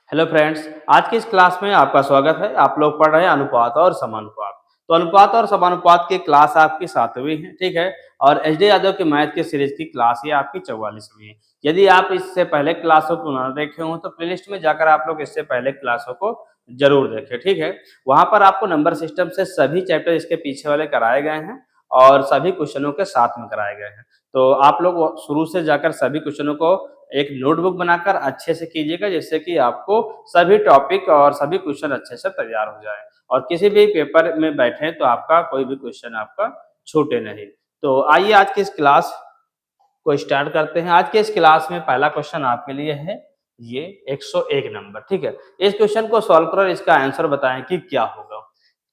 Hello friends, आज की इस क्लास में आपका स्वागत है। आप लोग पढ़ रहे हैं अनुपात और समानुपात। तो अनुपात और समानुपात की क्लास आपकी 7वीं है, ठीक है। और एच डी यादव की मैथ की सीरीज की क्लास ये आपकी 44वीं है। यदि आप इससे पहले क्लासों को ना देखे हों तो प्लेलिस्ट में जाकर आप लोग इससे पहले क्लासों को जरूर देखें, ठीक है। वहां पर आपको नंबर सिस्टम से सभी चैप्टर इसके पीछे वाले कराए गए हैं और सभी क्वेश्चनों के साथ में कराए गए हैं। तो आप लोग शुरू से जाकर सभी क्वेश्चनों को एक नोटबुक बनाकर अच्छे से कीजिएगा, जिससे कि आपको सभी टॉपिक और सभी क्वेश्चन अच्छे से तैयार हो जाए और किसी भी पेपर में बैठे तो आपका कोई भी क्वेश्चन आपका छूटे नहीं। तो आइए आज की इस क्लास को स्टार्ट करते हैं। आज के इस क्लास में पहला क्वेश्चन आपके लिए है ये 101 नंबर, ठीक है। इस क्वेश्चन को सॉल्व करो और इसका आंसर बताएं कि क्या होगा।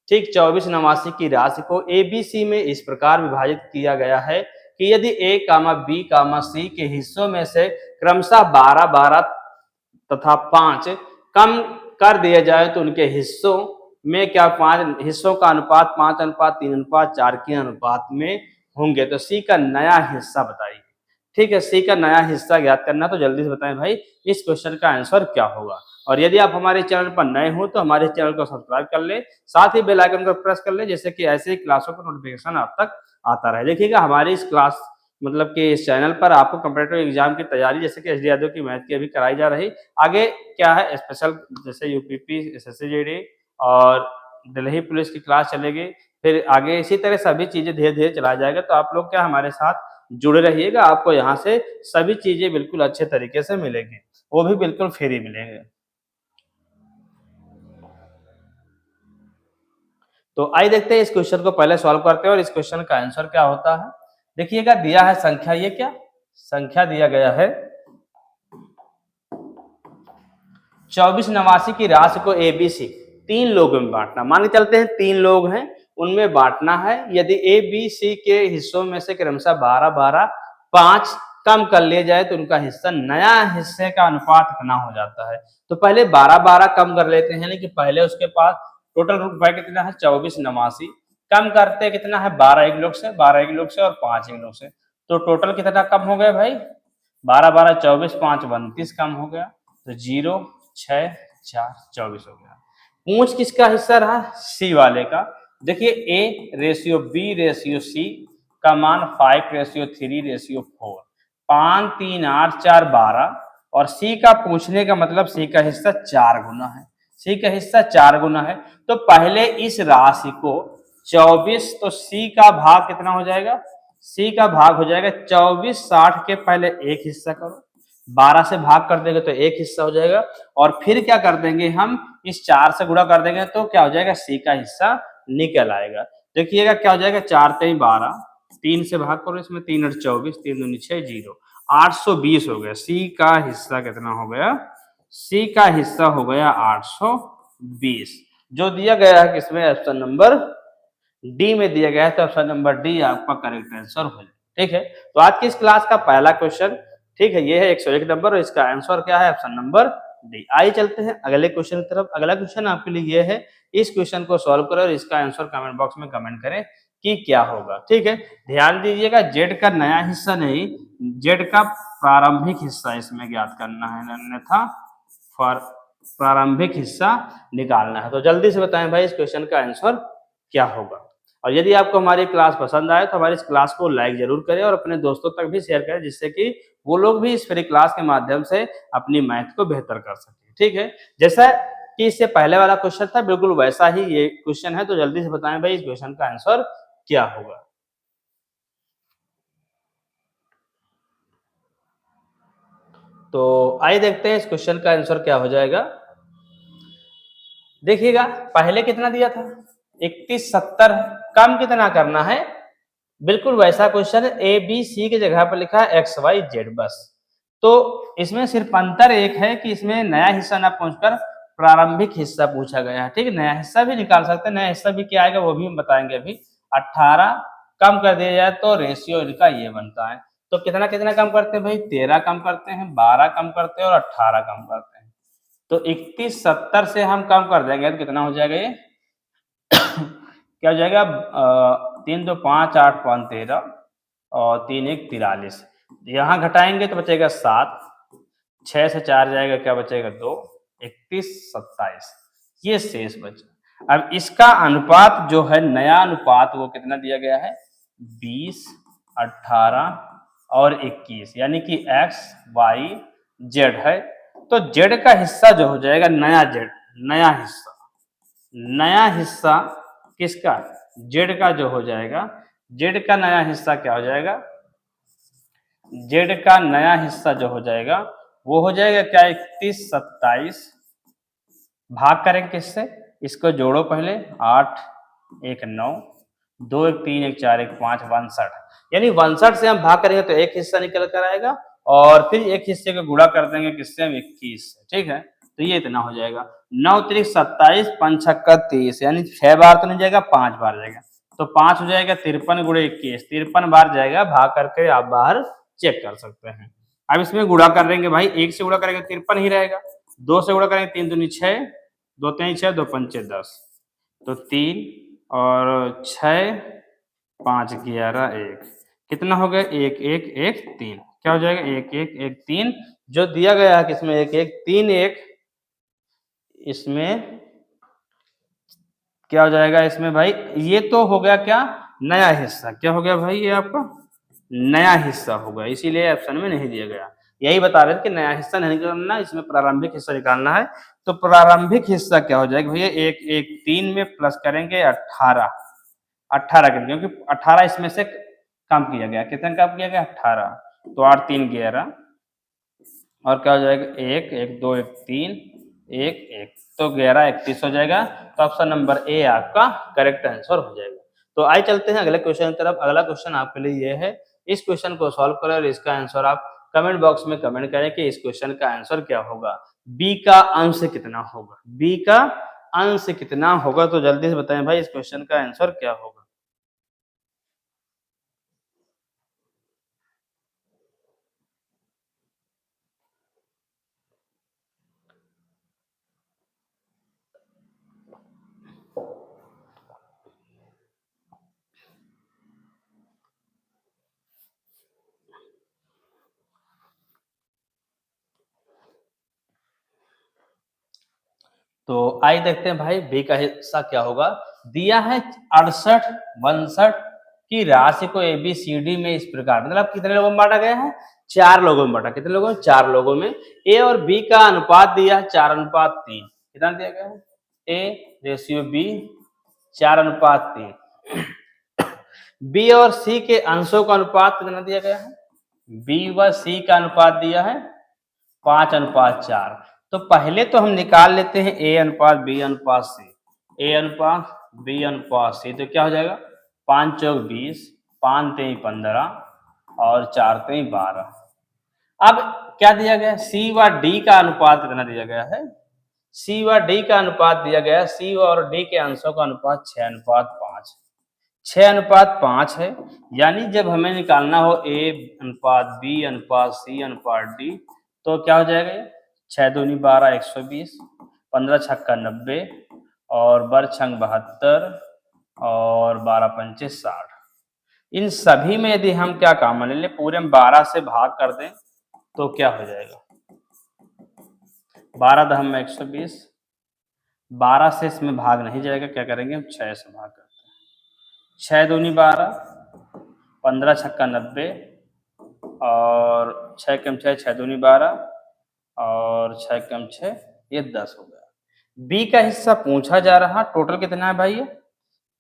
ठीक 24 नवासी की राशि को एबीसी में इस प्रकार विभाजित किया गया है कि यदि ए कामा बी कामा सी के हिस्सों में से क्रमशः 12 12 तथा 5 कम कर दिए जाए तो उनके हिस्सों में क्या 5 हिस्सों का अनुपात 5:3:4 के अनुपात में होंगे। तो सी का नया हिस्सा बताइए। ठीक है, सी का नया हिस्सा ज्ञात करना, तो जल्दी से बताएं भाई इस क्वेश्चन का आंसर क्या होगा। और यदि आप हमारे चैनल पर नए हो तो हमारे चैनल को सब्सक्राइब कर ले, साथ ही बेल आइकन को प्रेस कर ले, जिससे कि ऐसे ही क्लासों का नोटिफिकेशन आप तक आता रहे। देखिएगा हमारी इस क्लास मतलब कि इस चैनल पर आपको कॉम्पिटिटिव एग्जाम की तैयारी जैसे कि एच डी यादव की मैथ की अभी कराई जा रही। आगे क्या है स्पेशल जैसे यूपीपी एसएससी जीडी और दिल्ली पुलिस की क्लास चलेगी। फिर आगे इसी तरह सभी चीजें धीरे धीरे चला जाएगा। तो आप लोग क्या हमारे साथ जुड़े रहिएगा, आपको यहाँ से सभी चीजें बिल्कुल अच्छे तरीके से मिलेगी, वो भी बिल्कुल फ्री मिलेंगे। तो आइए देखते हैं इस क्वेश्चन को पहले सॉल्व करते हैं और इस क्वेश्चन का आंसर क्या होता है। देखिएगा दिया है संख्या, ये क्या संख्या दिया गया है 24 नवासी की राशि को एबीसी 3 लोगों में बांटना। मान के चलते हैं 3 लोग हैं, उनमें बांटना है। यदि ए बी सी के हिस्सों में से क्रमशः 12 12 5 कम कर लिए जाए तो उनका हिस्सा नया हिस्से का अनुपात कितना हो जाता है। तो पहले 12 12 कम कर लेते हैं, लेकिन पहले उसके पास टोटल रुपए कितना है 24 नवासी, कम करते कितना है 12 एक लोग से, 12 एक लोग से और 5 एक लोग से। तो टोटल कितना कम हो गया भाई 12 12 24 5 29 कम हो गया। तो 0 6 4 24 हो गया। पूंछ किसका हिस्सा रहा सी वाले का। देखिए A ratio B ratio C का मान 5:3:4 5 3 8 4 12 और सी का पूछने का मतलब सी का हिस्सा 4 गुना है। सी का हिस्सा 4 गुना है। तो पहले इस राशि को 24, तो सी का भाग कितना हो जाएगा, सी का भाग हो जाएगा 24 60 के पहले एक हिस्सा करो, 12 से भाग कर देंगे तो एक हिस्सा हो जाएगा और फिर क्या कर देंगे हम इस 4 से गुणा कर देंगे तो क्या हो जाएगा सी का हिस्सा निकल आएगा। देखिएगा क्या हो जाएगा 4 3 12, 3 से भाग करो इसमें 3 और 24 3 दूनी 6 0 820 हो गया। सी का हिस्सा कितना हो गया, सी का हिस्सा हो गया 820, जो दिया गया है किसमें ऑप्शन नंबर डी में दिया गया है। तो ऑप्शन नंबर डी आपका करेक्ट आंसर हो जाए। ठीक है, तो आज की इस क्लास का पहला क्वेश्चन, ठीक है, ये है 101 नंबर और इसका आंसर क्या है ऑप्शन नंबर डी। आइए चलते हैं अगले क्वेश्चन की तरफ। अगला क्वेश्चन आपके लिए ये है, इस क्वेश्चन को सॉल्व करें और इसका आंसर कमेंट बॉक्स में कमेंट करें कि क्या होगा। ठीक है, ध्यान दीजिएगा जेड का नया हिस्सा नहीं, जेड का प्रारंभिक हिस्सा इसमें ज्ञात करना है, अन्यथा प्रारंभिक हिस्सा निकालना है। तो जल्दी से बताएं भाई इस क्वेश्चन का आंसर क्या होगा। और यदि आपको हमारी क्लास पसंद आए तो हमारी इस क्लास को लाइक जरूर करें और अपने दोस्तों तक भी शेयर करें, जिससे कि वो लोग भी इस फ्री क्लास के माध्यम से अपनी मैथ को बेहतर कर सकें। ठीक है, जैसा कि इससे पहले वाला क्वेश्चन था बिल्कुल वैसा ही ये क्वेश्चन है। तो जल्दी से बताएं भाई इस क्वेश्चन का आंसर क्या होगा। तो आइए देखते हैं इस क्वेश्चन का आंसर क्या हो जाएगा। देखिएगा पहले कितना दिया था 3170, कम कितना करना है, बिल्कुल वैसा क्वेश्चन ए बी सी की जगह पर लिखा है एक्स वाई जेड बस। तो इसमें सिर्फ अंतर एक है कि इसमें नया हिस्सा ना पूछकर प्रारंभिक हिस्सा पूछा गया है। ठीक है, नया हिस्सा भी निकाल सकते हैं, नया हिस्सा भी क्या आएगा वो भी हम बताएंगे अभी। 18 कम कर दिया जाए तो रेशियो इनका ये बनता है। तो कितना कितना कम करते हैं भाई 13 कम करते हैं, 12 कम करते हैं और 18 कम करते हैं। तो 3170 से हम कम कर देंगे तो कितना हो जाएगा ये क्या हो जाएगा 3 2 5 8 5 13 और 3 1 43। यहाँ घटाएंगे तो बचेगा 7, 6 से 4 जाएगा क्या बचेगा 2, 31, 27, ये शेष बचा। अब इसका अनुपात जो है, नया अनुपात वो कितना दिया गया है, 20, 18 और 21, यानी कि x, y, z है। तो z का हिस्सा जो हो जाएगा नया z, नया हिस्सा किसका, z का जो हो जाएगा, z का नया हिस्सा क्या हो जाएगा, z का नया हिस्सा जो हो जाएगा वो हो जाएगा क्या, 31, 27, भाग करें किससे, इसको जोड़ो पहले, 8, 1, 9, 2, 1, 3, 1, 4, 1, 5, 62, यानी 62 से हम भाग करेंगे तो एक हिस्सा निकल कर आएगा और फिर एक हिस्से को गुणा कर देंगे किससे, हम 21 से, ठीक है। तो ये इतना हो जाएगा, 9 त्रिक 27, 5 छक्का 30, यानी 6 बार तो नहीं जाएगा, 5 बार जाएगा। तो 5 हो जाएगा 53 गुणे 21, 53 बार जाएगा, भाग करके आप बाहर चेक कर सकते हैं। अब इसमें गुणा कर लेंगे भाई, 1 से गुणा करेंगे 53 ही रहेगा, 2 से गुणा करेंगे 3 दूनी 6, 2 3 6, 2 पंचे 10, तो 3 और 6, 5 11 1, कितना हो गया, 1 1 1 3, क्या हो जाएगा, 1 1 1 3, जो दिया गया है किसमें 1 1 3 1, इसमें क्या हो जाएगा, इसमें भाई ये तो हो गया क्या, नया हिस्सा, क्या हो गया भाई, ये आपका नया हिस्सा होगा, इसीलिए ऑप्शन में नहीं दिया गया। यही बता रहे थे कि नया हिस्सा नहीं निकालना, इसमें प्रारंभिक हिस्सा निकालना है। तो प्रारंभिक हिस्सा क्या हो जाएगा भैया, 1 1 3 में प्लस करेंगे 18, 18 करेंगे क्योंकि 18 इसमें से कम किया गया, कितना कम किया गया, 18, तो 8 3 11 और क्या हो जाएगा, 1 1 2 1 3 1 1, तो 11 31 हो जाएगा। तो ऑप्शन नंबर ए आपका करेक्ट आंसर हो जाएगा। तो आइए चलते हैं अगले क्वेश्चन की तरफ। अगला क्वेश्चन आपके लिए ये है, इस क्वेश्चन को सॉल्व करें और इसका आंसर आप कमेंट बॉक्स में कमेंट करें कि इस क्वेश्चन का आंसर क्या होगा, बी का अंश कितना होगा, बी का अंश कितना होगा, तो जल्दी से बताएं भाई इस क्वेश्चन का आंसर क्या होगा। तो आइए देखते हैं भाई बी का हिस्सा क्या होगा। दिया है 68 62 की राशि को ए बी सी डी में इस प्रकार, मतलब कितने लोगों में बांटा गया है, 4 लोगों में बांटा, कितने लोगों में, 4 लोगों में। ए और बी का अनुपात दिया है 4:3, कितना दिया गया है, ए रेशियो बी 4:3। बी और सी के अंशों का अनुपात कितना दिया गया है, बी व सी का अनुपात दिया है 5:4। तो पहले तो हम निकाल लेते हैं ए अनुपात बी अनुपात सी, ए अनुपात बी अनुपात सी, तो क्या हो जाएगा, 5 चौक 20, 5 3 15 और 4 3 12। अब क्या दिया गया, सी व डी का अनुपात कितना दिया गया है, सी व डी का अनुपात दिया गया है, सी और डी के अंशों का अनुपात 6:5, 6:5 है। यानी जब हमें निकालना हो ए अनुपात बी अनुपात सी अनुपात डी, तो क्या हो जाएगा, 6 दूनी 12 120, 15 छक्का 90 और बर छंग 72 और 12 पंचे 60। इन सभी में यदि हम क्या कॉमन ले लें, पूरे में 12 से भाग कर दें तो क्या हो जाएगा, 12 दहम में 120, 12 से इसमें भाग नहीं जाएगा, क्या करेंगे हम 6 से भाग करते हैं, 6 दूनी 12, 15 छक्का 90 और 6 कम 6 6 दूनी 12 और 6 कम 6 ये 10 हो गया। बी का हिस्सा पूछा जा रहा, टोटल कितना है भाई, ये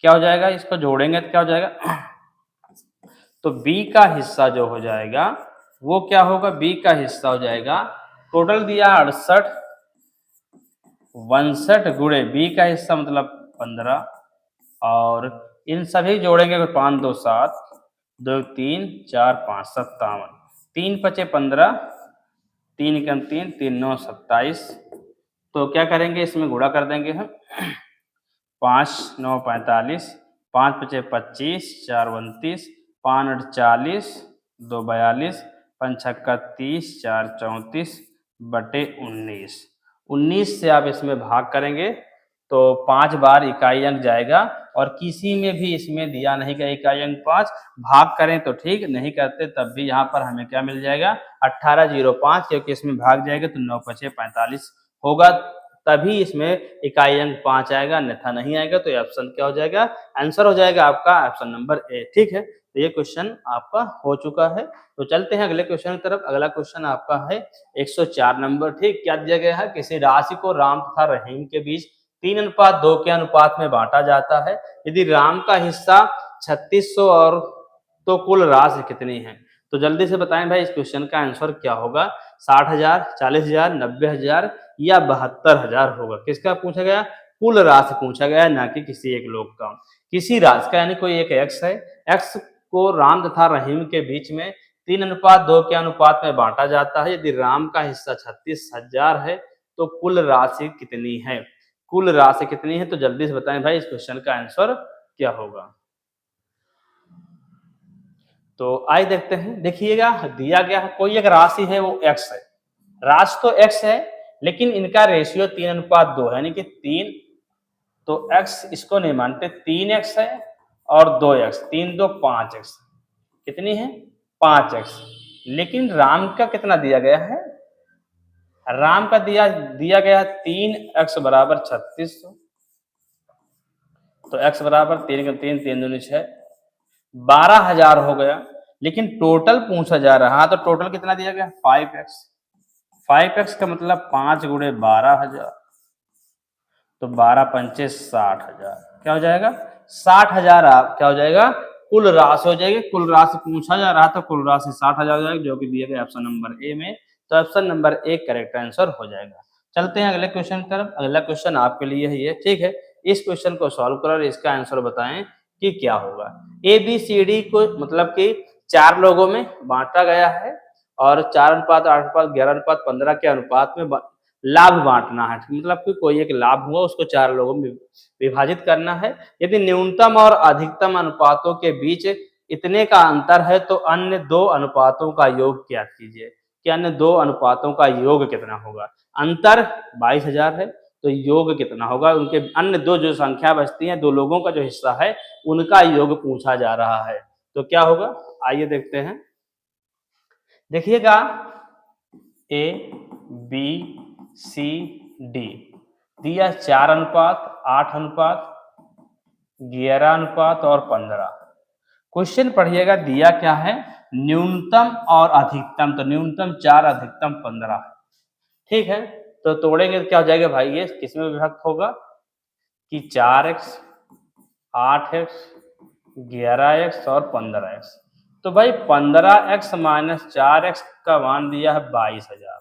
क्या हो जाएगा, इसको जोड़ेंगे तो क्या हो जाएगा, तो बी का हिस्सा जो हो जाएगा वो क्या होगा, बी का हिस्सा हो जाएगा, टोटल दिया 68 62 गुणे बी का हिस्सा मतलब 15 और इन सभी जोड़ेंगे तो 5 2 7 2 3 4 5 57, 3 5 15, 3 कम 3 3 9 27। तो क्या करेंगे, इसमें गुणा कर देंगे हम, 5 9 45, 5 5 25, 4 29, 5 8 40, 2 42, 5 छक्का 30, 4 34 बटे 19। 19 से आप इसमें भाग करेंगे तो 5 बार इकाई अंक जाएगा और किसी में भी इसमें दिया नहीं गया इकाई अंक 5, भाग करें तो ठीक, नहीं करते तब भी यहाँ पर हमें क्या मिल जाएगा 1805, क्योंकि इसमें भाग जाएगा तो 9 5 45 होगा तभी इसमें इकाई अंक 5 आएगा, अन्यथा नहीं आएगा। तो ये ऑप्शन क्या हो जाएगा, आंसर हो जाएगा आपका ऑप्शन नंबर ए। ठीक है, तो ये क्वेश्चन आपका हो चुका है। तो चलते हैं अगले क्वेश्चन की तरफ। अगला क्वेश्चन आपका है 104 नंबर। ठीक, क्या दिया गया है, किसी राशि को राम तथा रहीम के बीच 3:2 के अनुपात में बांटा जाता है। यदि राम का हिस्सा 3600 और तो कुल राशि कितनी है। तो जल्दी से बताएं भाई, इस क्वेश्चन का आंसर क्या होगा। 60,000, 40,000, 90,000 या 72,000 होगा। किसका पूछा गया, कुल राशि पूछा गया, ना कि किसी एक लोग का। किसी राशि का यानी कोई एक एक्स है, एक्स को राम तथा रहीम के बीच में 3:2 के अनुपात में बांटा जाता है। यदि राम का हिस्सा 36,000 है तो कुल राशि कितनी है, कुल राशि कितनी है। तो जल्दी से बताएं भाई, इस क्वेश्चन का आंसर क्या होगा। तो आइए देखते हैं। देखिएगा, दिया गया है कोई एक राशि है, वो एक्स है, राशि तो एक्स है, लेकिन इनका रेशियो 3:2 है, यानी कि 3। तो एक्स इसको नहीं मानते, 3x है और 2x, 3 2 5x, कितनी है 5x। लेकिन राम का कितना दिया गया है, राम का दिया दिया गया है 3x बराबर 3600। तो x बराबर 3 का 3, 3 दूनी 6, 12,000 हो गया। लेकिन टोटल पूछा जा रहा है, तो टोटल कितना दिया गया 5x। 5x का मतलब 5 गुणे 12,000, तो 12 पंचे 60,000, क्या हो जाएगा 60,000। आप क्या हो जाएगा, कुल राशि हो जाएगी। कुल राशि पूछा जा रहा था, कुल राशि 60,000 हो जाएगी, जो कि दिया गया ऑप्शन नंबर ए में। तो option number A correct answer हो जाएगा। चलते हैं अगले क्वेश्चन की तरफ। अगला क्वेश्चन आपके लिए है ये, ठीक है। इस क्वेश्चन को सॉल्व करो और इसका आंसर बताएं कि क्या होगा। ए बी सी डी को मतलब कि 4 लोगों में बांटा गया है और 4:8:11:15 के अनुपात में लाभ बांटना है। मतलब कि कोई एक लाभ हुआ, उसको 4 लोगों में विभाजित करना है। यदि न्यूनतम और अधिकतम अनुपातों के बीच इतने का अंतर है तो अन्य 2 अनुपातों का योग ज्ञात कीजिए कि अन्य 2 अनुपातों का योग कितना होगा। अंतर 22,000 है, तो योग कितना होगा, उनके अन्य 2 जो संख्या बचती है, 2 लोगों का जो हिस्सा है, उनका योग पूछा जा रहा है। तो क्या होगा, आइए देखते हैं। देखिएगा, ए बी सी डी दिया 4:8:11:15। क्वेश्चन पढ़िएगा, दिया क्या है, न्यूनतम और अधिकतम। तो न्यूनतम 4, अधिकतम 15 है। ठीक है, तो तोड़ेंगे तो क्या हो जाएगा भाई, ये किसमें विभक्त होगा कि 4x, 8x, 11x और 15x। तो भाई 15x माइनस 4x का मान दिया है 22,000।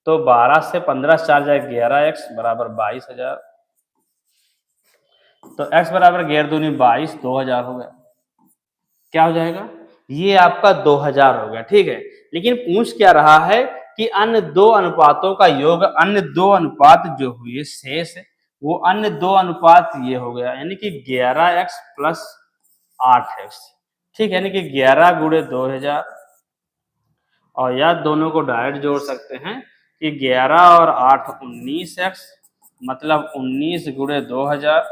तो 12 से 15 4 जाए 11x बराबर 22,000। तो x बराबर 11 दूनी 22, 2,000 हो गया। क्या हो जाएगा, ये आपका 2,000 हो गया। ठीक है, लेकिन पूछ क्या रहा है कि अन्य 2 अनुपातों का योग, अन्य 2 अनुपात जो हुए शेष, वो अन्य 2 अनुपात ये हो गया, यानी कि 11x प्लस 8x। ठीक है, यानी कि 11 गुणे 2,000, और या दोनों को डायरेक्ट जोड़ सकते हैं कि 11 और 8 19x, मतलब 19 गुणे 2,000,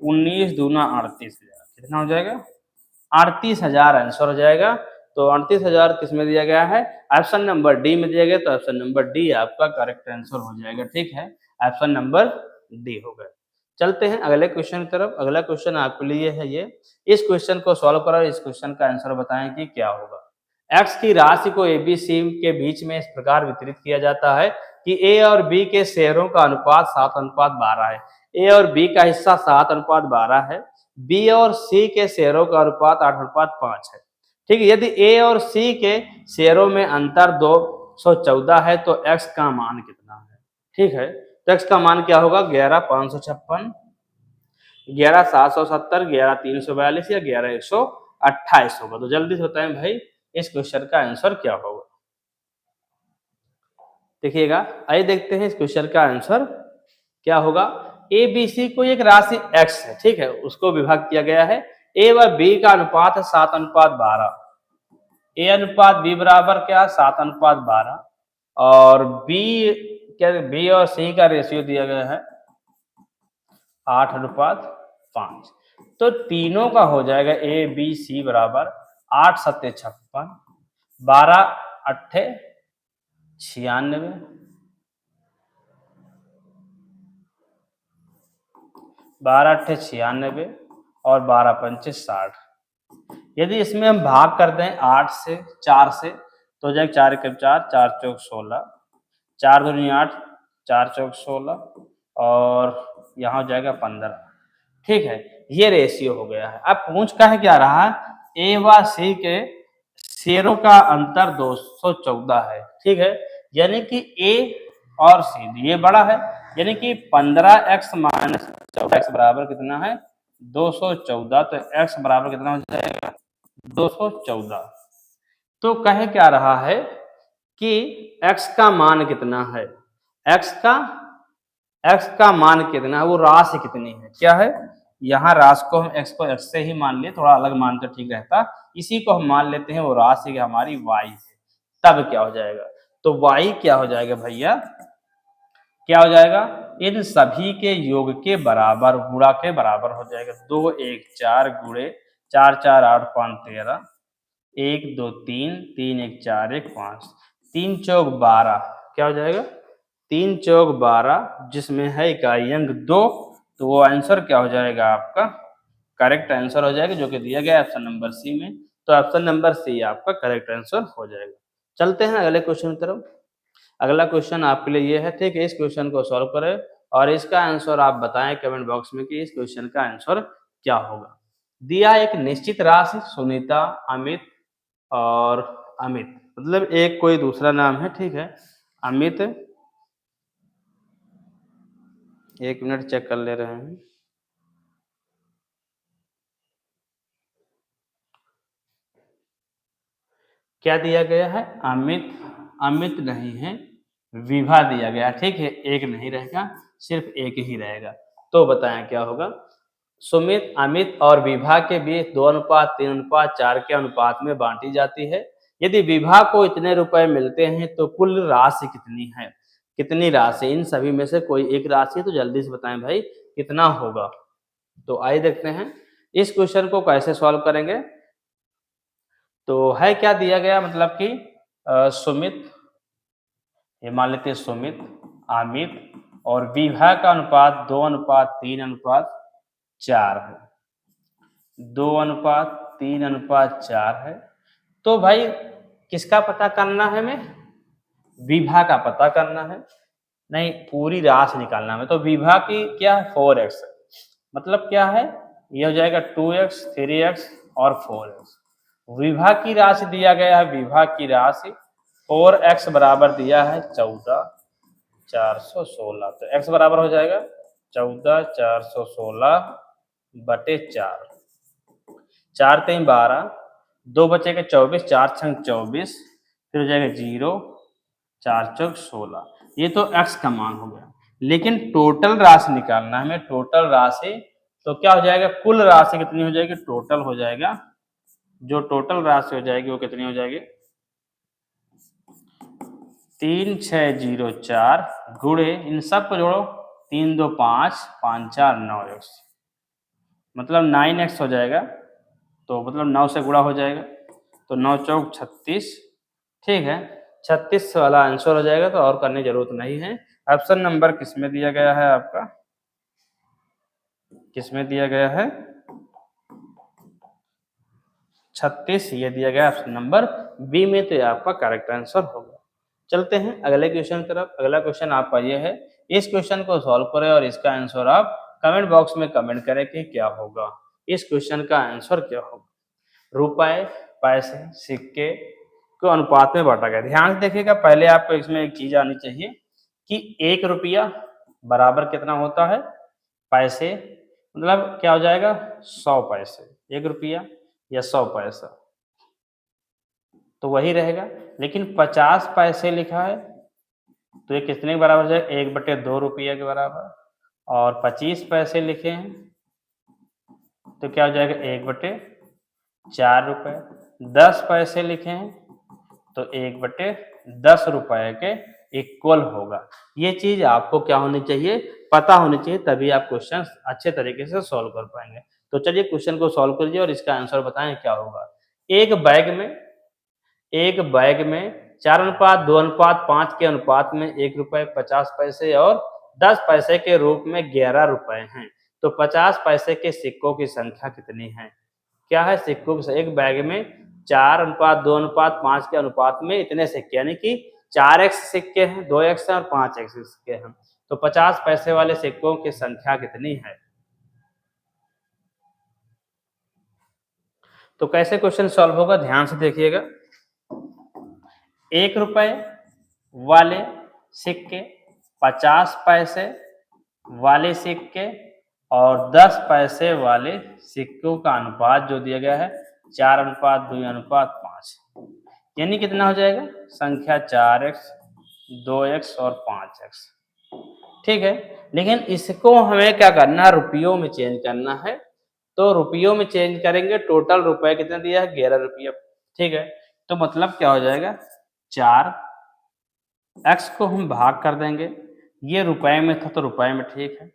19 दूना 38,000, कितना हो जाएगा 38,000 आंसर हो जाएगा। तो 38,000 किसमें दिया गया है, ऑप्शन नंबर डी में दिया गया। तो ऑप्शन नंबर डी आपका करेक्ट आंसर हो जाएगा। ठीक है, ऑप्शन नंबर डी हो गया। चलते हैं अगले क्वेश्चन की तरफ। अगला क्वेश्चन आपके लिए है ये, इस क्वेश्चन को सॉल्व करो, इस क्वेश्चन का आंसर बताएं कि क्या होगा। एक्स की राशि को ए बी सी के बीच में इस प्रकार वितरित किया जाता है कि ए और बी के शेयरों का अनुपात 7:12 है। ए और बी का हिस्सा 7:12 है। बी और सी के शेयरों का अनुपात 8:5 है। ठीक है, यदि ए और सी के शेयरों में अंतर 214 है तो एक्स का मान कितना है। ठीक है, तो एक्स का मान क्या होगा, 11,556, 11,770, 11,342 या 11,128 होगा। तो जल्दी से बताएं भाई, इस क्वेश्चन का आंसर क्या होगा। देखिएगा, आइए देखते हैं इस क्वेश्चन का आंसर क्या होगा। ए बी सी को एक राशि x है, ठीक है, उसको विभाग किया गया है। ए व बी का अनुपात है 7:12। ए अनुपात बी बराबर क्या, 7:12। और बी क्या, बी और सी का रेशियो दिया गया है 8:5। तो तीनों का हो जाएगा ए बी सी बराबर 8 7 56, 12 8 96, 12 अट्ठे 96 और 12 पंचे 60। यदि इसमें हम भाग कर दें 8 से 4 से तो हो जाएगा 4 एकम 4, 4 चौक 16, 4 दूनी 8, 4 चौक 16 और यहाँ हो जाएगा 15। ठीक है, ये रेशियो हो गया है। अब पूछ कह क्या रहा है, ए व सी के शेयरों का अंतर 214 है। ठीक है, यानी कि ए और सी ये बड़ा है, यानी कि 15x माइनस 14x बराबर कितना है 214। तो x बराबर कितना हो जाएगा 214। तो कह क्या रहा है कि x का मान कितना है, x का मान कितना है, वो राशि कितनी है, क्या है यहाँ राशि को हम x को x से ही मान लिए, थोड़ा अलग मान तो ठीक रहता, इसी को हम मान लेते हैं वो राशि हमारी y है। तब क्या हो जाएगा, तो y क्या हो जाएगा भैया, क्या हो जाएगा इन सभी के योग के बराबर, गुणा के बराबर हो जाएगा। 2 1 4 गुणे 4 4 8 5 13, 1 2 3 3 1 4 1 5, 3 चौक 12, क्या हो जाएगा 3 चौक 12, जिसमें है इकाई अंक 2, तो वो आंसर क्या हो जाएगा आपका, करेक्ट आंसर हो जाएगा, जो कि दिया गया ऑप्शन नंबर सी में। तो ऑप्शन नंबर सी आपका करेक्ट आंसर हो जाएगा। चलते हैं अगले क्वेश्चन की तरफ। अगला क्वेश्चन आपके लिए ये है, ठीक है, इस क्वेश्चन को सॉल्व करें और इसका आंसर आप बताएं कमेंट बॉक्स में कि इस क्वेश्चन का आंसर क्या होगा। दिया एक निश्चित राशि सुनीता, अमित और अमित, मतलब एक कोई दूसरा नाम है, ठीक है, अमित, एक मिनट चेक कर ले रहे हैं। क्या दिया गया है, अमित, अमित नहीं है, विभा दिया गया, ठीक है, एक नहीं रहेगा, सिर्फ एक ही रहेगा। तो बताएं क्या होगा, सुमित, अमित और विभा के बीच 2:3:4 के अनुपात में बांटी जाती है। यदि विभा को इतने रुपए मिलते हैं तो कुल राशि कितनी है, कितनी राशि, इन सभी में से कोई एक राशि, तो जल्दी से बताएं भाई कितना होगा। तो आइए देखते हैं इस क्वेश्चन को कैसे सॉल्व करेंगे। तो है क्या दिया गया, मतलब कि सुमित, ये मान लेते हैं सुमित, अमित और विभा का अनुपात 2:3:4 है, 2:3:4 है। तो भाई किसका पता करना है, हमें विभा का पता करना है, नहीं पूरी राशि निकालना है। तो विभा की क्या है 4x, मतलब क्या है ये हो जाएगा 2x 3x और 4x। विभा की राशि दिया गया है, विभा की राशि 4x बराबर दिया है 14,416। तो x बराबर हो जाएगा 14,416 बटे 4, 4 3 12, 2 बचेगा 24, 4 छंग 24, फिर हो जाएगा 0, 4 चौक 16। ये तो x का मान हो गया, लेकिन टोटल राशि निकालना है हमें, टोटल राशि। तो क्या हो जाएगा, कुल राशि कितनी हो जाएगी, टोटल हो जाएगा, जो टोटल राशि हो जाएगी वो कितनी हो जाएगी 3604 गुणे, इन सब को जोड़ो 3 2 5 5 4 9x, मतलब 9x हो जाएगा, तो मतलब 9 से गुणा हो जाएगा, तो 9 चौक 36, ठीक है, 36 वाला आंसर हो जाएगा, तो और करने की जरूरत नहीं है। ऑप्शन नंबर किसमें दिया गया है आपका, किसमें दिया गया है 36, ये दिया गया ऑप्शन नंबर बी में, तो ये आपका करेक्ट आंसर होगा। चलते हैं अगले क्वेश्चन की तरफ। अगला क्वेश्चन आपका ये है, इस क्वेश्चन को सॉल्व करें और इसका आंसर आप कमेंट बॉक्स में कमेंट करें कि क्या होगा, इस क्वेश्चन का आंसर क्या होगा। रुपए, पैसे, सिक्के को अनुपात में बांटा गया। ध्यान से देखिएगा, पहले आपको इसमें एक चीज आनी चाहिए कि 1 रुपया बराबर कितना होता है पैसे, मतलब क्या हो जाएगा 100 पैसे, 1 रुपया या 100 पैसा, तो वही रहेगा। लेकिन 50 पैसे लिखा है, तो ये कितने के बराबर है 1/2 रुपया के बराबर, और 25 पैसे लिखे हैं तो क्या हो जाएगा 1/4 रुपए, 10 पैसे लिखे हैं तो 1/10 रुपए के इक्वल होगा। ये चीज आपको क्या होनी चाहिए, पता होनी चाहिए, तभी आप क्वेश्चन अच्छे तरीके से सॉल्व कर पाएंगे। तो चलिए क्वेश्चन को सॉल्व करिए और इसका आंसर बताएं क्या होगा। एक बैग में, एक बैग में 4:2:5 के अनुपात में 1 रुपए 50 पैसे और 10 पैसे के रूप में 11 रुपए हैं। तो 50 पैसे के सिक्कों की संख्या कितनी है? क्या है? सिक्कों की एक बैग में 4:2:5 के अनुपात में इतने सिक्के, यानी कि 4x सिक्के हैं, 2x हैं और 5x सिक्के हैं। तो 50 पैसे वाले सिक्कों की संख्या कितनी है? तो कैसे क्वेश्चन सॉल्व होगा, ध्यान से देखिएगा। 1 रुपए वाले सिक्के, 50 पैसे वाले सिक्के और 10 पैसे वाले सिक्कों का अनुपात जो दिया गया है 4:2:5, यानी कितना हो जाएगा? संख्या 4x, 2x और 5x। ठीक है, लेकिन इसको हमें क्या करना है? रुपयों में चेंज करना है। तो रुपयों में चेंज करेंगे, टोटल रुपए कितना दिया है? 11 रुपये। ठीक है, तो मतलब क्या हो जाएगा? 4x को हम भाग कर देंगे, ये रुपए में था तो रुपए में, ठीक है।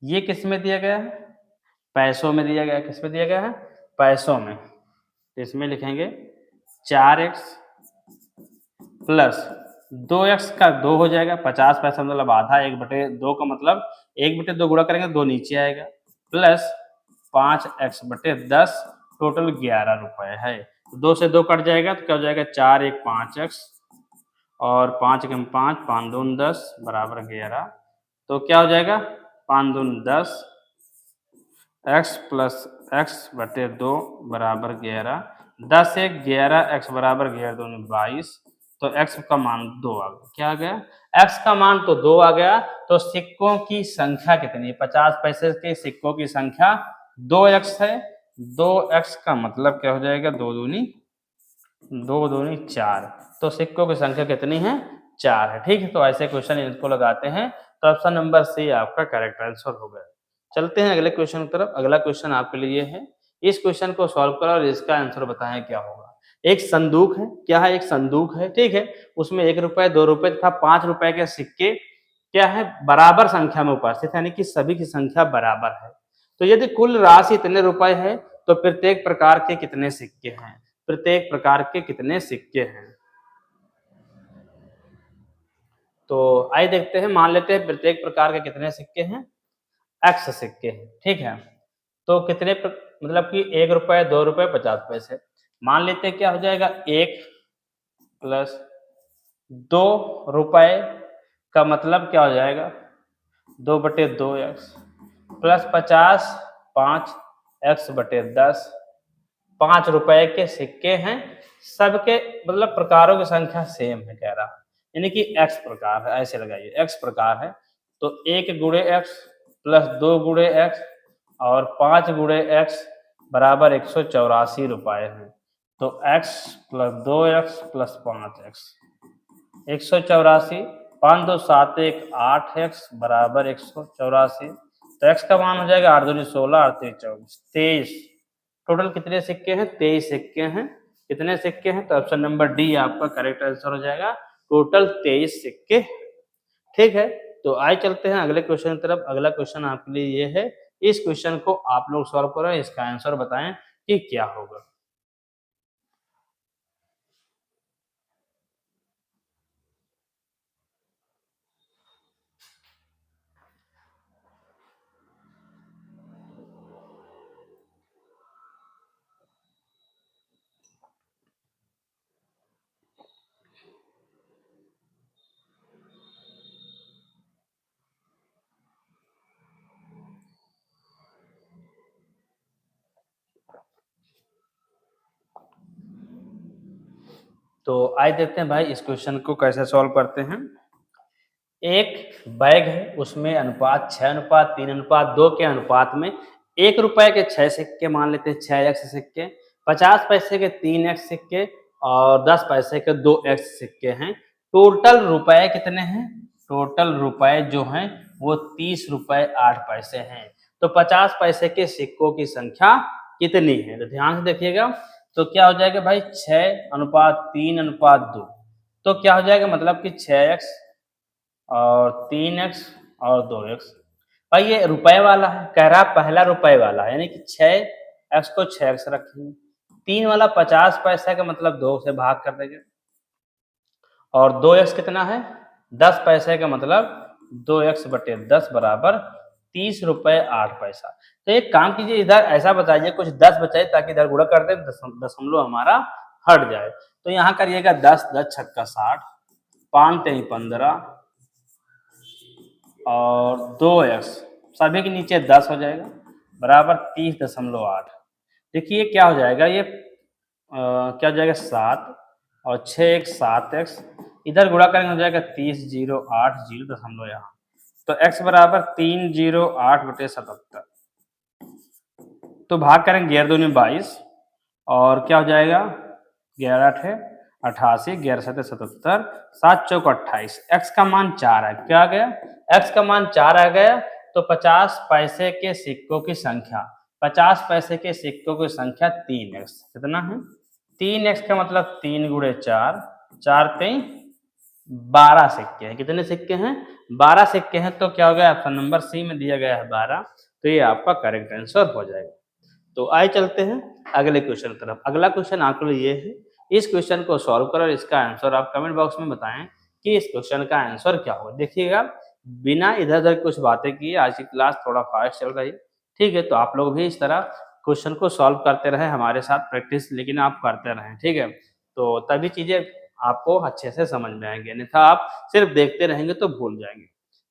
ये किस में दिया गया है? पैसों में दिया गया है। किस में दिया गया है? पैसों में। तो इसमें लिखेंगे 4x प्लस 2x का 2 हो जाएगा, 50 पैसा मतलब आधा, 1/2 का मतलब 1/2 गुणा करेंगे 2 नीचे आएगा, प्लस 5x/10, टोटल 11 रुपए है। 2 से 2 कट जाएगा तो क्या हो जाएगा? 4 1 5x और 5 1 5, 5 2 10 बराबर 11। तो क्या हो जाएगा? 5 2 10, x प्लस x/2 बराबर 11, 10 1 11, x बराबर 11 2 22। तो x का मान 2 आ गया। क्या आ गया? x का मान तो 2 आ गया। तो सिक्कों की संख्या कितनी? 50 पैसे के सिक्कों की संख्या 2x है। 2x का मतलब क्या हो जाएगा? 2 दूनी 4। तो सिक्कों की संख्या कितनी है? 4 है। ठीक है, तो ऐसे क्वेश्चन इनको लगाते हैं तो ऑप्शन नंबर सी आपका करेक्ट आंसर हो गया। चलते हैं अगले क्वेश्चन की तरफ। अगला क्वेश्चन आपके लिए है, इस क्वेश्चन को सॉल्व करो और इसका आंसर बताएं क्या होगा। एक संदूक है। क्या है? एक संदूक है, ठीक है। उसमें 1 रुपए, 2 रुपए तथा 5 रुपए के सिक्के क्या है? बराबर संख्या में उपस्थित है, यानी कि सभी की संख्या बराबर है। तो यदि कुल राशि इतने रुपए है तो प्रत्येक प्रकार के कितने सिक्के हैं? प्रत्येक प्रकार के कितने सिक्के हैं? तो आइए देखते हैं। मान लेते हैं प्रत्येक प्रकार के कितने सिक्के हैं? x सिक्के हैं, ठीक है। तो कितने मतलब कि 1 रुपए, 2 रुपए, 50 पैसे। मान लेते हैं क्या हो जाएगा? 1 प्लस 2 रुपए का मतलब क्या हो जाएगा? 2/2x plus 50, 5x/10। 5 रुपए के सिक्के हैं, सबके मतलब प्रकारों की संख्या सेम है कह रहा, यानी कि x प्रकार है, ऐसे लगाइए x प्रकार है। तो 1 गुणे x प्लस 2 गुणे x और 5 गुणे x बराबर 184 रुपए है। तो x plus 2x plus 5x 184, 5 2 7 1 8x बराबर 184। तो x का मान हो जाएगा 8 2 16, 8 3 24, 23। टोटल कितने सिक्के हैं? 23 सिक्के हैं। कितने सिक्के हैं? तो ऑप्शन नंबर डी आपका करेक्ट आंसर हो जाएगा। टोटल 23 सिक्के। ठीक है, तो आइए चलते हैं अगले क्वेश्चन की तरफ। अगला क्वेश्चन आपके लिए ये है, इस क्वेश्चन को आप लोग सॉल्व करें, इसका आंसर बताएं कि क्या होगा। तो आइए देखते हैं भाई इस क्वेश्चन को कैसे सॉल्व करते हैं। एक बैग है, उसमें अनुपात 6:3:2 के अनुपात में 1 रुपए के 6 सिक्के, मान लेते हैं 6x सिक्के, 50 पैसे के 3x सिक्के और 10 पैसे के 2x सिक्के हैं। टोटल रुपए कितने हैं? टोटल रुपए जो हैं वो 30 रुपए 8 पैसे हैं। तो 50 पैसे के सिक्कों की संख्या कितनी है? तो ध्यान से देखिएगा। तो क्या हो जाएगा भाई? 6:3:2। तो क्या हो जाएगा? मतलब कि 6x और 3x और 2x। भाई ये रुपए वाला है, कह रहा पहला रुपए वाला है, यानी कि 6x को 6x रखेंगे। 3 वाला 50 पैसा का मतलब 2 से भाग कर देंगे और 2x कितना है? 10 पैसे का मतलब 2x/10 बराबर 30 रुपये 8 पैसा। तो एक काम कीजिए, इधर ऐसा बताइए कुछ 10 बचाइए ताकि इधर गुणा कर दे, दशमलव हमारा हट जाए। तो यहाँ करिएगा 10 10 छक्का 60, 5 3 15 और 2x, सभी के नीचे 10 हो जाएगा, बराबर 30.8। देखिए क्या हो जाएगा ये क्या हो जाएगा 7 और 6 एक 7x, इधर गुणा करेंगे हो जाएगा 30 0 8 0 दशमलव यहाँ, तो x बराबर 308/77। तो भाग करेंगे 11 दूनी 22 और क्या हो जाएगा 11 8 88, 11 7 77, 7 चौक 28। x का मान 4 है, क्या आ गया x का मान 4 आ गया। तो 50 पैसे के सिक्कों की संख्या, 50 पैसे के सिक्कों की संख्या 3x, कितना है 3x का मतलब 3 गुणे 4, 4 3 12 सिक्के हैं। कितने सिक्के हैं 12 सिक्के हैं। तो क्या हो गया ऑप्शन नंबर सी में दिया गया है 12, तो ये आपका करेक्ट आंसर हो जाएगा। तो आइए चलते हैं अगले क्वेश्चन की तरफ। अगला क्वेश्चन आपके लिए ये है, इस क्वेश्चन को सॉल्व करो और इसका आंसर आप कमेंट बॉक्स में बताएं कि इस क्वेश्चन का आंसर क्या होगा। देखिएगा बिना इधर उधर कुछ बातें किए, आज की क्लास थोड़ा फास्ट चल रही है, ठीक है, तो आप लोग भी इस तरह क्वेश्चन को सॉल्व करते रहे हमारे साथ प्रैक्टिस, लेकिन आप करते रहें, ठीक है, तो तभी चीजें आपको अच्छे से समझ में आएंगे, अन्यथा आप सिर्फ देखते रहेंगे तो भूल जाएंगे।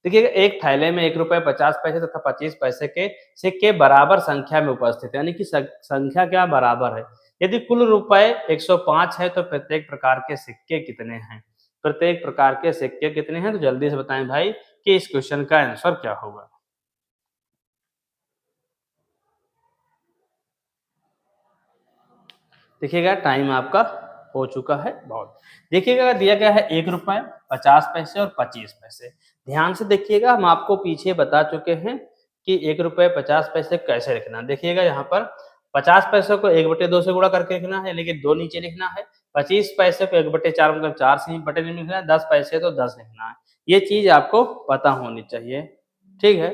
देखिएगा एक थैले में 1 रुपये 50 पैसे तथा 25 पैसे के सिक्के बराबर संख्या में उपस्थित है, यानी कि संख्या क्या बराबर है। यदि कुल रुपए 105 है तो प्रत्येक प्रकार के सिक्के कितने हैं, प्रत्येक प्रकार के सिक्के कितने हैं, तो जल्दी से बताएं भाई कि इस क्वेश्चन का आंसर क्या होगा। देखिएगा टाइम आपका हो चुका है बहुत। देखिएगा दिया गया है 1 रुपये 50 पैसे और 25 पैसे। ध्यान से देखिएगा, हम आपको पीछे बता चुके हैं कि 1 रुपये 50 पैसे कैसे लिखना। देखिएगा यहाँ पर 50 पैसे को 1/2 से गुणा करके लिखना है, लेकिन 2 नीचे लिखना है। 25 पैसे को 1/4 मतलब 4 से ही बटे नहीं लिखना है। 10 पैसे तो 10 लिखना है। ये चीज आपको पता होनी चाहिए, ठीक है।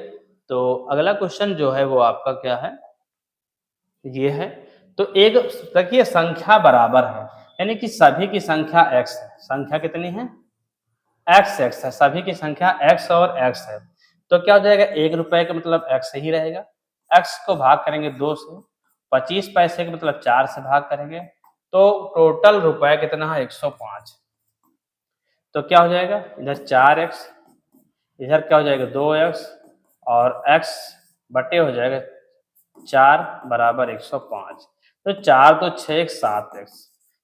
तो अगला क्वेश्चन जो है वो आपका क्या है, ये है। तो एक देखिए संख्या बराबर है, यानी कि सभी की संख्या x है। संख्या कितनी है x x है, सभी की संख्या x और x है। तो क्या हो जाएगा 1 रुपए का मतलब x ही रहेगा, x को भाग करेंगे 2 से, 25 पैसे का मतलब 4 से भाग करेंगे, तो टोटल रुपए कितना है 105। तो क्या हो जाएगा इधर 4x, इधर क्या हो जाएगा 2x और x बटे हो जाएगा 4 बराबर 105। तो 4 तो 6 7x,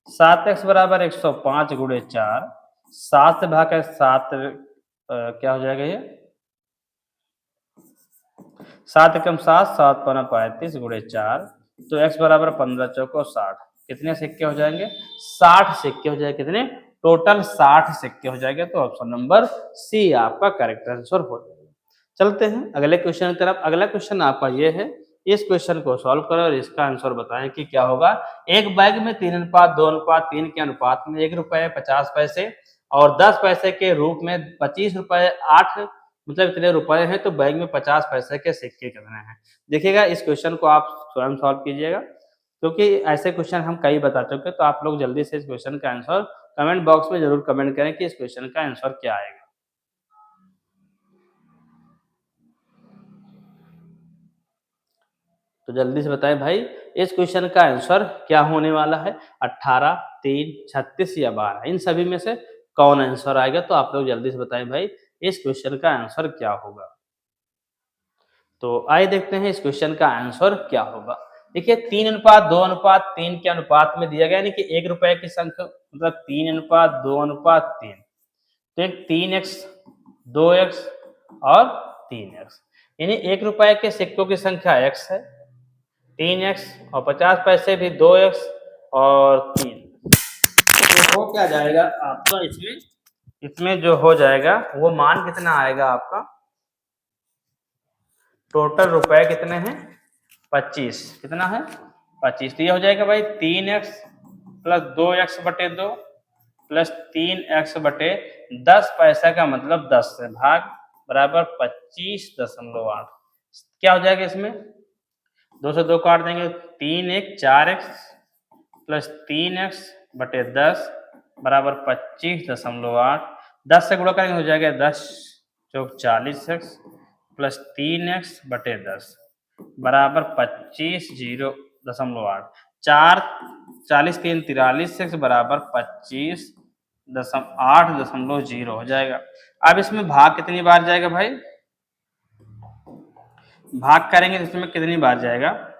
7x बराबर 105 गुणे 4, 7 से भाग कर 7 क्या हो जाएगा ये 7 एकम 7, 7 पना 35 गुणे 4, तो x बराबर 15 चौको 60। कितने सिक्के हो जाएंगे 60 सिक्के हो जाएंगे। कितने टोटल 60 सिक्के हो जाएंगे। तो ऑप्शन नंबर सी आपका करेक्ट आंसर हो जाएगा। चलते हैं अगले क्वेश्चन की तरफ। अगला क्वेश्चन आपका ये है, इस क्वेश्चन को सॉल्व करो और इसका आंसर बताएं कि क्या होगा। एक बैग में 3:2:3 के अनुपात में 1 रुपये 50 पैसे और 10 पैसे के रूप में 25 रुपये 8 मतलब इतने रुपए हैं, तो बैग में 50 पैसे के सिक्के कितने हैं। देखिएगा इस क्वेश्चन को आप स्वयं सॉल्व कीजिएगा, क्योंकि ऐसे क्वेश्चन हम कई बता चुके हैं। तो आप लोग जल्दी से इस क्वेश्चन का आंसर कमेंट बॉक्स में जरूर कमेंट करें कि इस क्वेश्चन का आंसर क्या आएगा। तो जल्दी से बताएं भाई इस क्वेश्चन का आंसर क्या होने वाला है। 18 3 36 या 12, इन सभी में से कौन आंसर आएगा। तो आप लोग जल्दी से बताएं भाई इस क्वेश्चन का आंसर क्या होगा। तो आइए देखते हैं इस क्वेश्चन का आंसर क्या होगा। देखिए 3:2:3 के अनुपात में दिया गया, यानी कि 1 रुपए की संख्या मतलब 3:2:3, तो एक 3x 2x और 3x, यानी 1 रुपए के सिक्कों की संख्या x है, 3x और 50 पैसे भी 2x और 3। तो हो क्या जाएगा आपका इसमें, इसमें जो हो जाएगा वो मान कितना आएगा आपका, टोटल रुपए कितने हैं 25, कितना है 25। तो ये हो जाएगा भाई 3x प्लस 2x बटे 2 प्लस 3x बटे 10 पैसा का मतलब 10 से भाग बराबर 25.8। क्या हो जाएगा इसमें 2 से 2 काट देंगे, 3 1 4x प्लस 3x बटे 10 बराबर 25.8। 10 से गुणा करेंगे हो जाएगा 10 चौक 40x प्लस 3x/10 बराबर 25.0.8। 4 40 3 43 बराबर 25.8.0 हो जाएगा। अब इसमें भाग कितनी बार जाएगा भाई? भाग करेंगे तो इसमें कितनी बार जाएगा?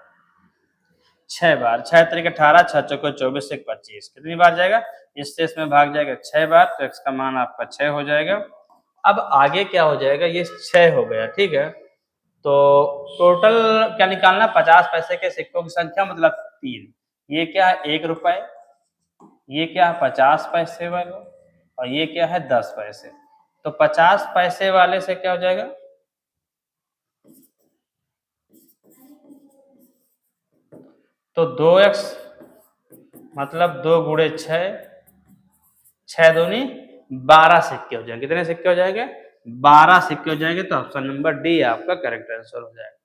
6 बार। 6 तरीके 18, 6 चौको 24, 1 25। कितनी बार जाएगा? इससे इसमें भाग जाएगा 6 बार, तो x का मान आपका 6 हो जाएगा। अब आगे क्या हो जाएगा? ये 6 हो गया, ठीक है। तो टोटल क्या निकालना? 50 पैसे के सिक्कों की संख्या मतलब 3। ये क्या है? 1 रुपए। ये क्या है? 50 पैसे वाले। और ये क्या है? 10 पैसे। तो 50 पैसे वाले से क्या हो जाएगा? तो 2x मतलब 2 गुणे 6, 6 दूनी 12 सिक्के हो जाएंगे। कितने सिक्के हो जाएंगे? 12 सिक्के हो जाएंगे। तो ऑप्शन नंबर डी आपका करेक्ट आंसर हो जाएगा।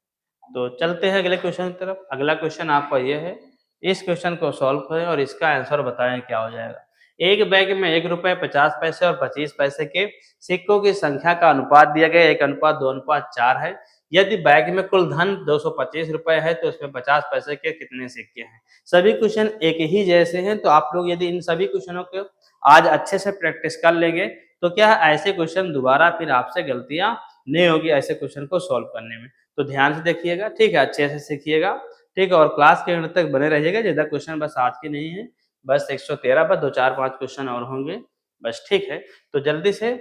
तो चलते हैं अगले क्वेश्चन की तरफ। अगला क्वेश्चन आपका ये है, इस क्वेश्चन को सॉल्व करें और इसका आंसर बताएं क्या हो जाएगा। एक बैग में 1 रुपए 50 पैसे और 25 पैसे के सिक्कों की संख्या का अनुपात दिया गया 1:2:4 है। यदि बैग में कुल धन 225 रुपए है तो उसमें 50 पैसे के कितने सिक्के हैं? सभी क्वेश्चन एक ही जैसे हैं, तो आप लोग यदि इन सभी क्वेश्चनों को आज अच्छे से प्रैक्टिस कर लेंगे तो क्या है, ऐसे क्वेश्चन दोबारा फिर आपसे गलतियां नहीं होगी ऐसे क्वेश्चन को सॉल्व करने में। तो ध्यान से देखिएगा, ठीक है, अच्छे से सीखिएगा, ठीक है। और क्लास के अंत तक बने रहिएगा। ज्यादा क्वेश्चन बस आज के नहीं है, बस 113 पर 2 4 5 क्वेश्चन और होंगे बस, ठीक है। तो जल्दी से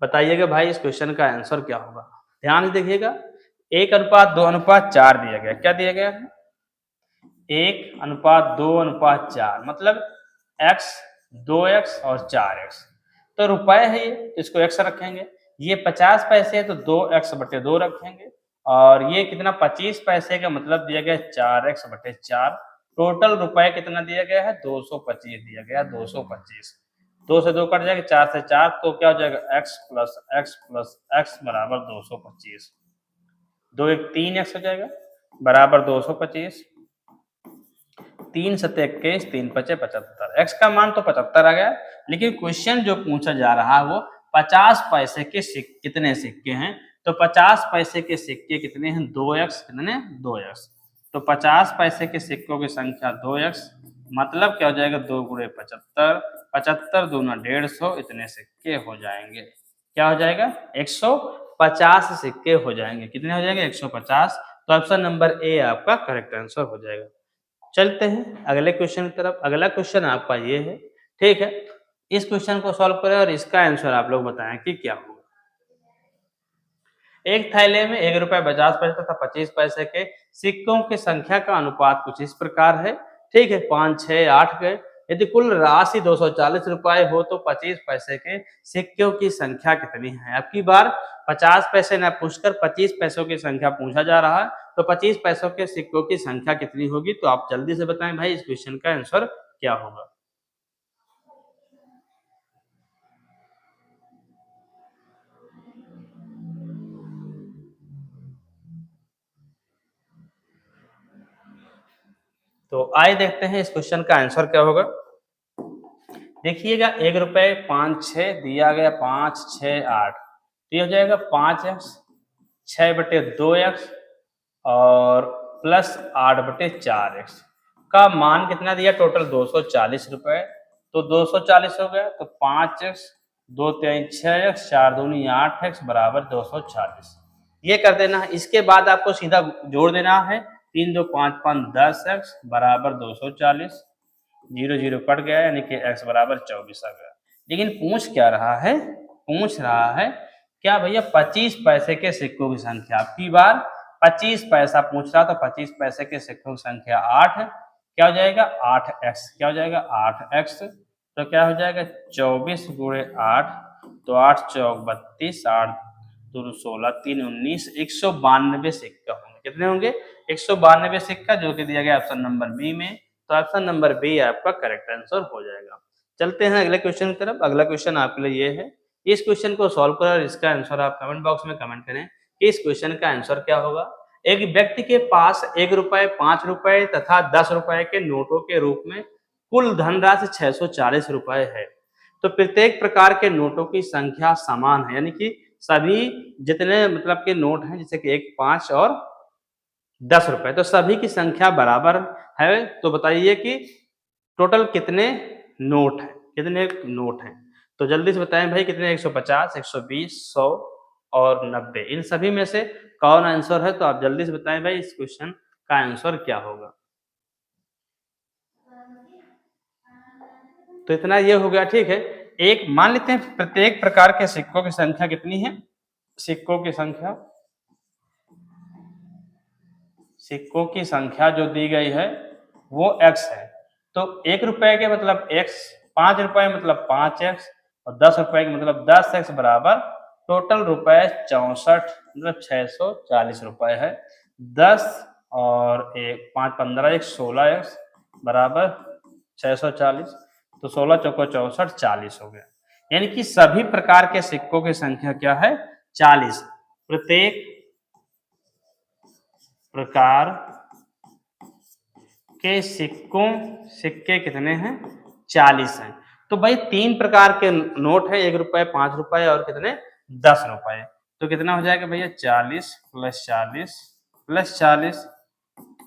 बताइएगा भाई इस क्वेश्चन का आंसर क्या होगा। ध्यान से देखिएगा, 1:2:4 दिया गया। क्या दिया गया है? 1:2:4 मतलब x, 2x और 4x। तो रुपए है ये, इसको x रखेंगे। ये 50 पैसे है तो 2x/2 रखेंगे। और ये कितना? 25 पैसे का मतलब दिया गया 4x/4। टोटल रुपए कितना दिया गया है? 225 दिया गया, 225। 2 से 2 कट जाएगा, 4 से 4, तो क्या हो जाएगा? x plus x plus x बराबर 225। 2 1 3x हो जाएगा बराबर 225। 3 7 21, 3 5 75। x का मान तो 75 आ गया, लेकिन क्वेश्चन जो पूछा जा रहा है वो 50 पैसे के कितने सिक्के हैं। तो 50 पैसे के सिक्के कितने हैं? 2x। कितने? 2x। तो 50 पैसे के सिक्कों की संख्या 2x मतलब क्या हो जाएगा? 2 गुणे 75, 75 दूना 150, इतने सिक्के हो जाएंगे। क्या हो जाएगा? 150 सिक्के हो जाएंगे। कितने हो जाएंगे? 150। तो ऑप्शन नंबर ए आपका करेक्ट आंसर हो जाएगा। चलते हैं अगले क्वेश्चन की तरफ। अगला क्वेश्चन आपका ये है, ठीक है। इस क्वेश्चन को सॉल्व करें और इसका आंसर आप लोग बताएं कि क्या होगा। एक थैले में 1 रुपए 50 पैसे तथा 25 पैसे के सिक्कों की संख्या का अनुपात कुछ इस प्रकार है, ठीक है। 5 6 8 के। यदि कुल राशि 240 रुपए हो तो 25 पैसे के सिक्कों की संख्या कितनी है? अब की बार 50 पैसे न पूछकर 25 पैसों की संख्या पूछा जा रहा है। तो 25 पैसों के सिक्कों की संख्या कितनी होगी? तो आप जल्दी से बताएं भाई इस क्वेश्चन का आंसर क्या होगा। तो आइए देखते हैं इस क्वेश्चन का आंसर क्या होगा। देखिएगा, 1 रुपए 5 6 दिया गया, 5 6 8, तो ये हो जाएगा 5x 6/2x और प्लस 8/4x का मान कितना दिया? टोटल 240 रुपए। तो 240 हो गया, तो 5x 2 3 6x 4 दूनी 8x बराबर 240। ये कर देना है। इसके बाद आपको सीधा जोड़ देना है। 3 2 5 5 10x बराबर 240। 0 0 कट गया, यानी कि x बराबर 24 आ गया। लेकिन पूछ क्या रहा है? पूछ रहा है क्या भैया? 25 पैसे के सिक्कों की संख्या। आपकी बार 25 पैसा पूछ रहा, तो 25 पैसे के सिक्कों की संख्या 8 है। क्या हो जाएगा? 8x। क्या हो जाएगा? 8x। तो क्या हो जाएगा? 24 गुणे 8, तो 8 चौक 32, 8 2 16, 3 19, 192 सिक्का होंगे। कितने होंगे? 192 सिक्का, जो कि दिया गया ऑप्शन नंबर बी में। तो ऑप्शन नंबर बी आपका करेक्ट आंसर हो जाएगा। चलते हैं अगले क्वेश्चन की तरफ। अगला क्वेश्चन आपके लिए ये है, इस क्वेश्चन को सॉल्व करें और इसका आंसर आप कमेंट बॉक्स में कमेंट करें कि इस क्वेश्चन का आंसर क्या होगा। एक व्यक्ति के पास 1 रुपए 5 रुपए तथा 10 रुपए के नोटों के रूप में कुल धनराशि 640 रुपए है। तो प्रत्येक प्रकार के नोटों की संख्या समान है, यानी कि सभी जितने मतलब के नोट हैं, जैसे कि 1, 5 और 10 रुपए, तो सभी की संख्या बराबर है। तो बताइए कि टोटल कितने नोट हैं, कितने नोट हैं। तो जल्दी से बताएं भाई कितने, 150, 120, 100 और 90, इन सभी में से कौन आंसर है। तो आप जल्दी से बताएं भाई इस क्वेश्चन का आंसर क्या होगा। तो इतना ये हो गया, ठीक है। एक मान लेते हैं प्रत्येक प्रकार के सिक्कों की संख्या कितनी है। सिक्कों की संख्या, सिक्कों की संख्या जो दी गई है वो x है। तो 1 रुपए के मतलब x, 5 रुपए मतलब 5x और 10 रुपए के मतलब 10x बराबर टोटल रुपए 64 मतलब 640 रुपए है। 10 और 1 5 15 1 16x बराबर 640, तो 16 चौको 64 40 हो गया। यानी कि सभी प्रकार के सिक्कों की संख्या क्या है, 40। प्रत्येक प्रकार के सिक्के कितने हैं, 40 हैं। तो भाई 3 प्रकार के नोट है, 1 रुपए, 5 रुपए और कितने, 10 रुपए। तो कितना हो जाएगा भैया, 40 प्लस 40 प्लस 40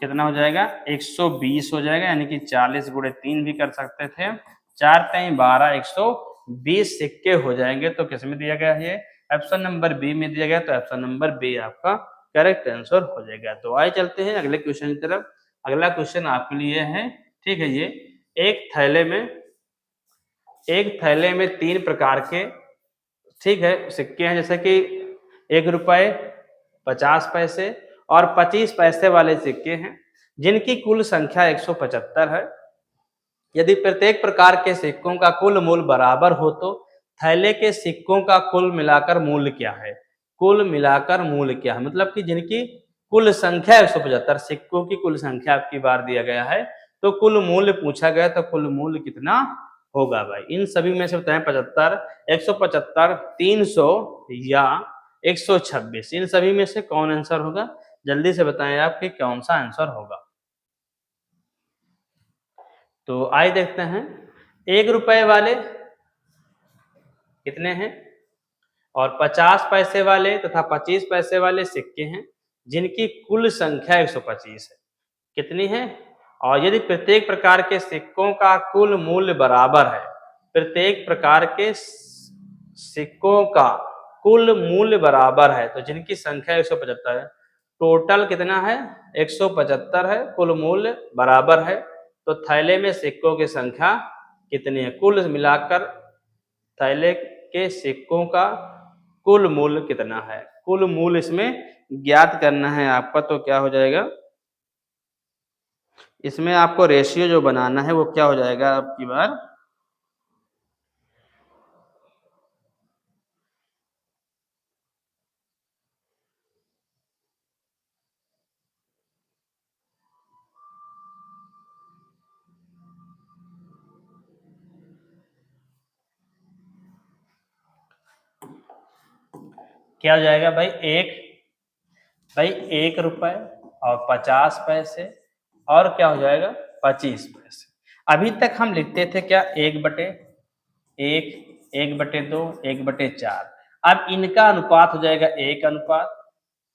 कितना हो जाएगा, 120 हो जाएगा। यानी कि 40 गुणे 3 भी कर सकते थे, 4 3 12, 120 सिक्के हो जाएंगे। तो किस में दिया गया है, ये ऑप्शन नंबर बी में दिया गया। तो ऑप्शन नंबर बी आपका करेक्ट आंसर हो जाएगा। तो आइए चलते हैं अगले क्वेश्चन की तरफ। अगला क्वेश्चन आपके लिए है, ठीक है। ये एक थैले में, एक थैले में 3 प्रकार के, ठीक है, सिक्के हैं। जैसे कि 1 रुपए, 50 पैसे और 25 पैसे वाले सिक्के हैं, जिनकी कुल संख्या 175 है। यदि प्रत्येक प्रकार के सिक्कों का कुल मूल्य बराबर हो तो थैले के सिक्कों का कुल मिलाकर मूल्य क्या है। कुल मिलाकर मूल्य क्या है, मतलब कि जिनकी कुल संख्या 175, सिक्कों की कुल संख्या आपकी बार दिया गया है, तो कुल मूल्य पूछा गया, तो कुल मूल्य कितना होगा भाई। इन सभी में से बताएं, 75, 175, 300 या 126, इन सभी में से कौन आंसर होगा। जल्दी से बताएं आप कि कौन सा आंसर होगा। तो आइए देखते हैं। 1 रुपए वाले कितने हैं और 50 पैसे वाले तथा 25 पैसे वाले सिक्के हैं, जिनकी कुल संख्या 125 है। कितनी है, और यदि प्रत्येक प्रकार के सिक्कों का कुल मूल्य बराबर है, प्रत्येक प्रकार के सिक्कों का कुल मूल्य बराबर है, तो जिनकी संख्या 175 है, टोटल कितना है, 175 है, कुल मूल्य बराबर है। तो थैले में सिक्कों की संख्या कितनी है, कुल मिलाकर थैले के सिक्कों का कुल मूल्य कितना है, कुल मूल्य इसमें ज्ञात करना है आपका। तो क्या हो जाएगा, इसमें आपको रेशियो जो बनाना है वो क्या हो जाएगा आपकी बार, क्या हो जाएगा भाई, भाई 1 रुपए और 50 पैसे और क्या हो जाएगा, 25 पैसे। अभी तक हम लिखते थे क्या, 1/1, 1/2, 1/4। अब इनका अनुपात हो जाएगा 1 अनुपात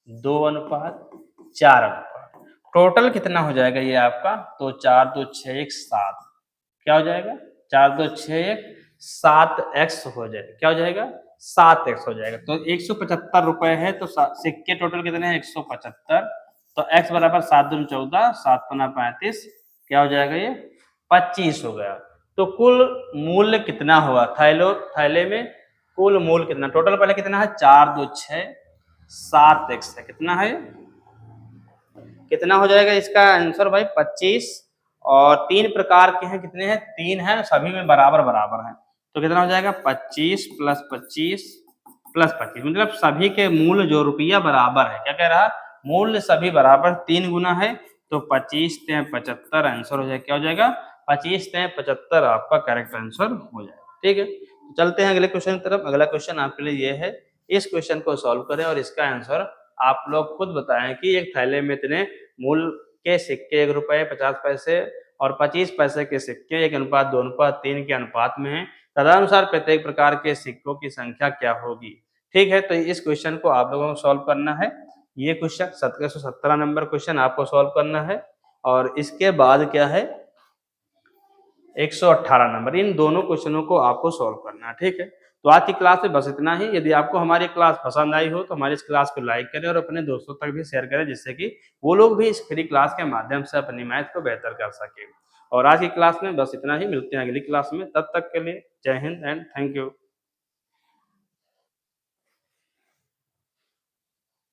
2 अनुपात 4 अनुपात। टोटल कितना हो जाएगा ये आपका, तो 4 2 6 1 7, क्या हो जाएगा, 4 2 6 1 7x हो जाएगा। क्या हो जाएगा, 7x हो जाएगा। तो 175 रुपए है, तो सिक्के टोटल कितने हैं, 175। तो x बराबर 7 दूनी 14, 7 पन्ना 35, क्या हो जाएगा ये, 25 हो गया। तो कुल मूल्य कितना हुआ, थैले में कुल मूल्य कितना, टोटल पहले कितना है, 4 2 6 7x है, कितना है, कितना हो जाएगा इसका आंसर भाई, 25। और 3 प्रकार के हैं, कितने हैं, 3 हैं, सभी में बराबर बराबर है। तो कितना हो जाएगा, 25 प्लस 25 प्लस 25, मतलब सभी के मूल्य जो रुपया बराबर है, क्या कह रहा, मूल्य सभी बराबर 3 गुना है। तो 25 3 75 आंसर हो जाएगा। क्या हो जाएगा, 25 3 75 आपका करेक्ट आंसर हो जाएगा। ठीक है, तो चलते हैं अगले क्वेश्चन की तरफ। अगला क्वेश्चन आपके लिए ये है, इस क्वेश्चन को सॉल्व करें और इसका आंसर आप लोग खुद बताएं कि एक थैले में इतने मूल के सिक्के 1 रुपए 50 पैसे और 25 पैसे के सिक्के 1 अनुपात 2 अनुपात 3 के अनुपात में है, तदनुसार प्रत्येक प्रकार के सिक्कों की संख्या क्या होगी। ठीक है, तो इस क्वेश्चन को आप लोगों को सॉल्व करना है। ये क्वेश्चन 117 नंबर क्वेश्चन आपको सॉल्व करना है और इसके बाद क्या है 118 नंबर, इन दोनों क्वेश्चनों को आपको सॉल्व करना है। ठीक है, तो आज की क्लास में बस इतना ही। यदि आपको हमारी क्लास पसंद आई हो तो हमारी इस क्लास को लाइक करें और अपने दोस्तों तक भी शेयर करें, जिससे कि वो लोग भी इस फ्री क्लास के माध्यम से अपनी मैथ को बेहतर कर सके। और आज की क्लास में बस इतना ही, मिलते हैं अगली क्लास में, तब तक के लिए जय हिंद एंड थैंक यू।